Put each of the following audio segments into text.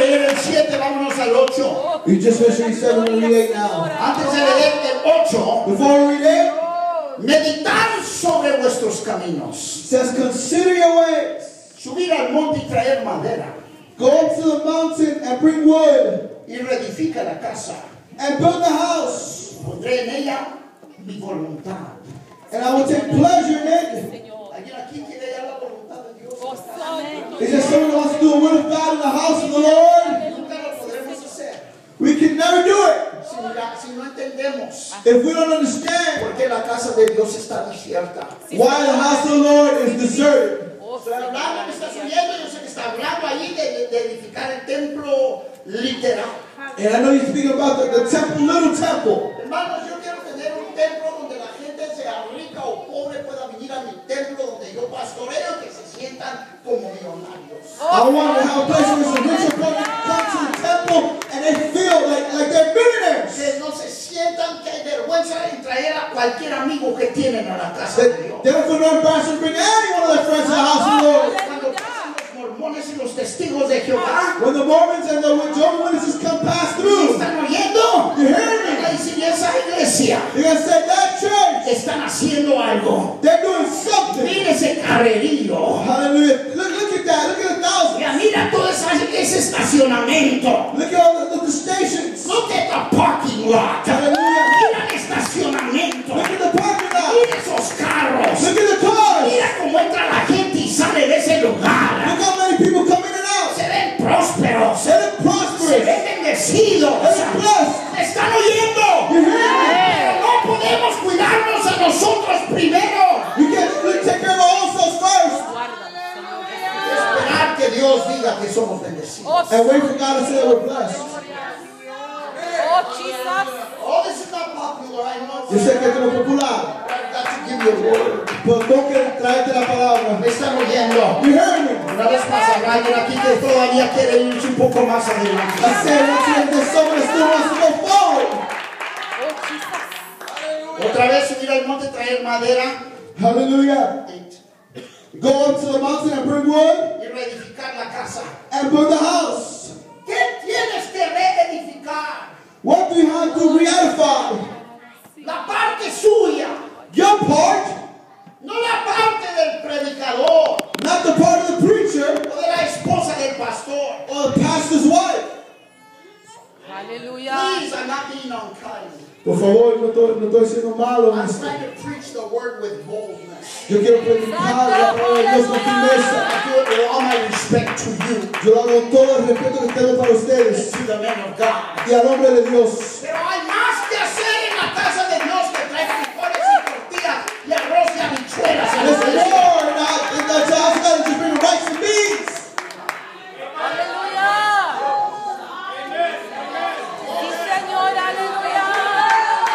leer el 7, vámonos al 8. We just finished reading 7, we're gonna read 8 now. Antes de leer el 8, Before we read 8, meditar sobre vuestros caminos. it says, consider your ways. Subir al monte y traer madera. Go up to the mountain and bring wood Y reedifica la casa. and build the house. Pondré en ella mi voluntad. And I will take pleasure in it. ¿Alguien aquí quiere hallar la voluntad de Dios? Is there someone who wants to do the will of God in the house of the Lord? Nunca lo podremos hacer. We can never do it Si no entendemos if we don't understand por qué la casa de Dios está desierta. why the house of the Lord is deserted. Estoy hablando, me está subiendo, yo sé que está hablando ahí de edificar el templo literal. And I know you're speaking about the temple, little temple. Hermanos, yo quiero tener un templo donde la gente, sea rica o pobre, pueda venir a mi templo donde yo pastoreo, que se sientan como millonarios. I want to have a place where the rich are going to come to the temple and they feel like they're millionaires. Que no se sientan que hay vergüenza en traer a cualquier amigo que tienen a la casa de Dios. They don't feel no embarrassment to bring any one of their friends to the house of the Lord. Cuando pasan los mormones y los testigos de Jehová, When the Mormons and the Jehovah's Witnesses come pass through, ¿están oyendo? you hear me? Y si esa iglesia You're going to say, that church, están haciendo algo. they're doing something. Mira ese carrerillo. Hallelujah. Look at that. Look at the thousands. Mira todo ese estacionamiento. Look at all the stations. Look at the parking lot. Hallelujah. Mira el estacionamiento. Look at the parking lot. Mira esos carros. Look at the cars. Mira cómo entra la gente y sale de ese lugar. Look how many people come in and out. Se ven prósperos. They look Se prosperous. ven bendecidos. They look blessed. ¿Me están oyendo? You hear me? Pero no podemos cuidarnos a nosotros primero. We take care of our own selves first. Esperar que Dios diga que somos bendecidos. And wait for God to say that we're blessed. Oh, this is not popular, I know. Yo sé que esto no es popular, I've got to give you a word. pero tengo que traerte la palabra. ¿Me están oyendo? You heard me. Una vez más habrá alguien aquí que todavía quiere irse un poco más adelante. I said, there's someone that still wants to go forward. Otra vez subir al monte, traer madera Hallelujah. Go up to the mountain and bring wood y reedificar la casa. and build the house. ¿Qué tienes que reedificar? What do you have to re-edify? La parte suya, Your part, no la parte del predicador not the part of the preacher o de la esposa del pastor. or the pastor's wife. Please, I'm not being unkind. Por favor, no estoy siendo malo. I'm trying to preach the word with boldness. Yo quiero predicar la palabra de Dios con firmeza. I do it with all my respect to you, Yo lo hago con todo el respeto que tengo para ustedes to the men of God. y al hombre de Dios. Pero hay más que hacer en la casa de Dios que traer frijoles y tortillas y arroz y habichuelas. a la There's iglesia. more in the house God just bring rice and beans.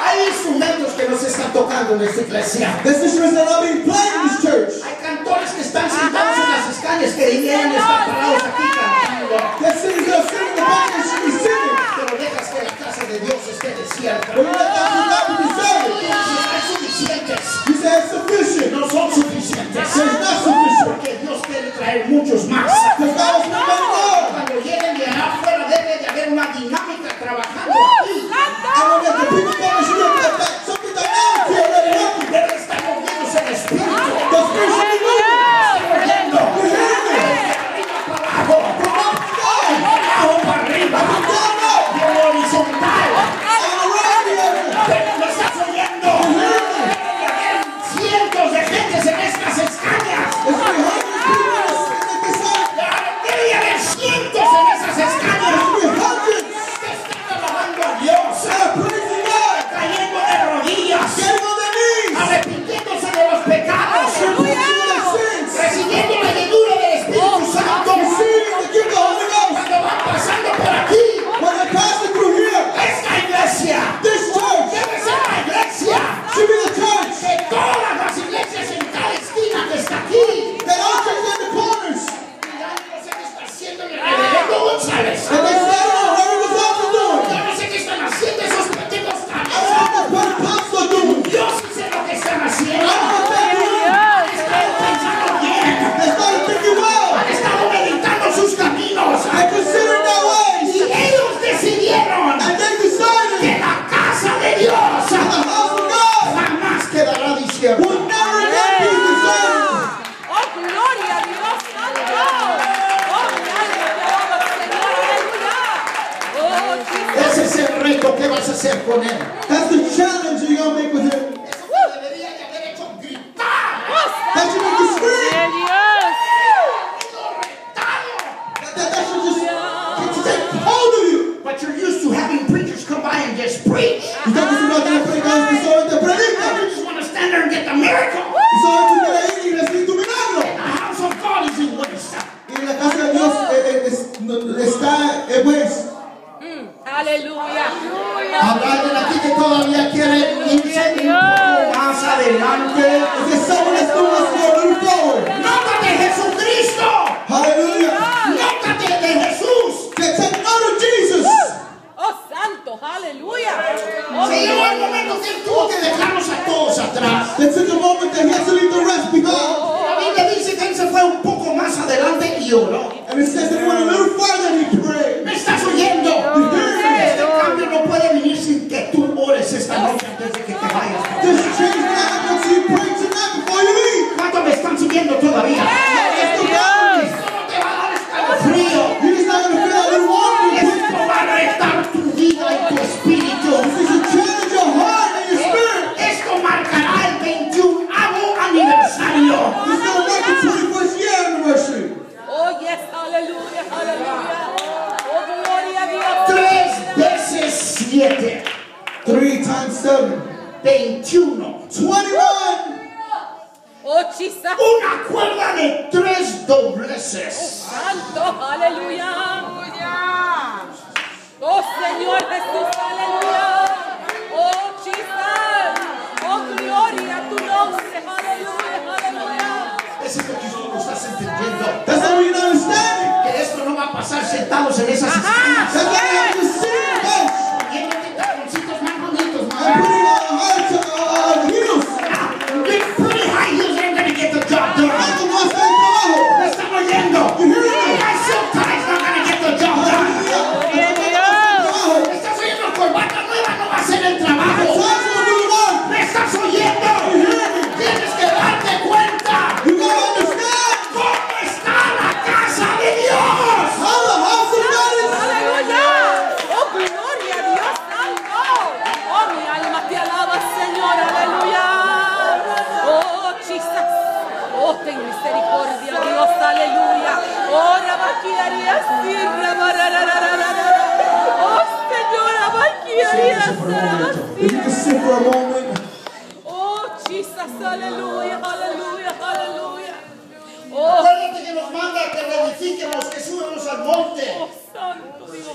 Hay instrumentos que no se están tocando en esta iglesia. There's instruments that are being played in this church. Hay cantores que están sentados en las escaleras que deberían estar parados aquí cantando. There's singers that are singing the back and should be singing. Pero dejas que la casa de Dios esté desierta. But you let that God be deserted. Hay suficientes. You say it's sufficient. No son suficientes. It's not sufficient. Porque Dios quiere traer muchos más. Because God wants to make more. Cuando lleguen de allá afuera debe de haber una dinámica trabajando aquí. And when the people come and shoot that something dynamic here already working. Debe estar moviéndose el espíritu. The spirit should be moving. Corriendo. You hear me? Arriba para abajo. From up to down. Abajo para arriba. From down up. De horizontal. And around the area. Pero me estás oyendo. Debe de haber cientos de gentes en estas escañas. It's 300 people in this side. vas a hacer con él. That's the challenge that you're going to make with him. Eso te debería de haber hecho gritar. That should make you scream. That should just take hold of you. But you're used to having preachers come by and just preach. Y estás acostumbrado a tener predicadores que solamente predican. You just want to stand there and get the miracle. Y solo tú quieres ir y recibir tu milagro. The house of God is in waste. Y la casa de Dios está en waste. Aleluya. Habrá alguien aquí que todavía quiere irse un poco más adelante. Is there someone that's doing us more a little forward? ¡Nótate Jesucristo! Hallelujah. ¡Nótate de Jesús! Take note of Jesus. Oh, santo, aleluya. Oh, Se llegó el momento que él tuvo que dejarnos a todos atrás. It's in the moment that he has to leave the rest behind. La Biblia dice que él se fue un poco más adelante y oró. And it says that he went a little farther and he prayed. ¿Me estás oyendo? Este cambio no puede venir sin que tú ores esta noche antes de que te vayas. This change will happen until you pray tonight before you leave. ¿Cuántos me están siguiendo todavía? Esto no te va a dar escalofrío. You're just not going to feel that little warmth. Esto va a retar tu vida y tu espíritu. This will challenge your heart and your spirit. Esto marcará el 21º aniversario. This is going to mark the 21st year anniversary. oh, yes, aleluya, aleluya. Oh, gloria a Dios. 3 veces 7. 3 times 7. 21. 21. Oh, Jesus. Una cuerda de 3 dobleces. Santo, aleluya. Oh, Señor Jesús, aleluya. Oh, Jesus. Oh, gloria a tu nombre, aleluya, aleluya. Eso es lo que tú no estás entendiendo. That's how we understand it. Que esto no va a pasar sentados en esas esquinas. That's why we have to sit in the bench Poniéndote taconcitos más bonitos, and más. putting our heels. Big pretty high heels ain't gonna get the job done. Esto no hace el trabajo. ¿Me están oyendo? My silk tie's not gonna get the job done. ¿Me estás oyendo? Corbata nueva no va a hacer el trabajo. ¿Me estás oyendo? Tienes que darte cuenta You gotta understand cómo está la casa de Dios. how the house of God is. Aleluya. Oh, gloria a Dios santo. Oh, mi alma te alaba, Señor, aleluya. Oh, Jesus. Oh, ten misericordia, Dios, aleluya. Oh, rabaquiaría, sí, rabararararara. Oh, Señor, rabaquiaría, If you can sit for a moment. oh, Jesus, aleluya, aleluya, aleluya. Oh, Acuérdate que nos manda que lo edifiquemos, que subamos al monte. oh, santo Dios.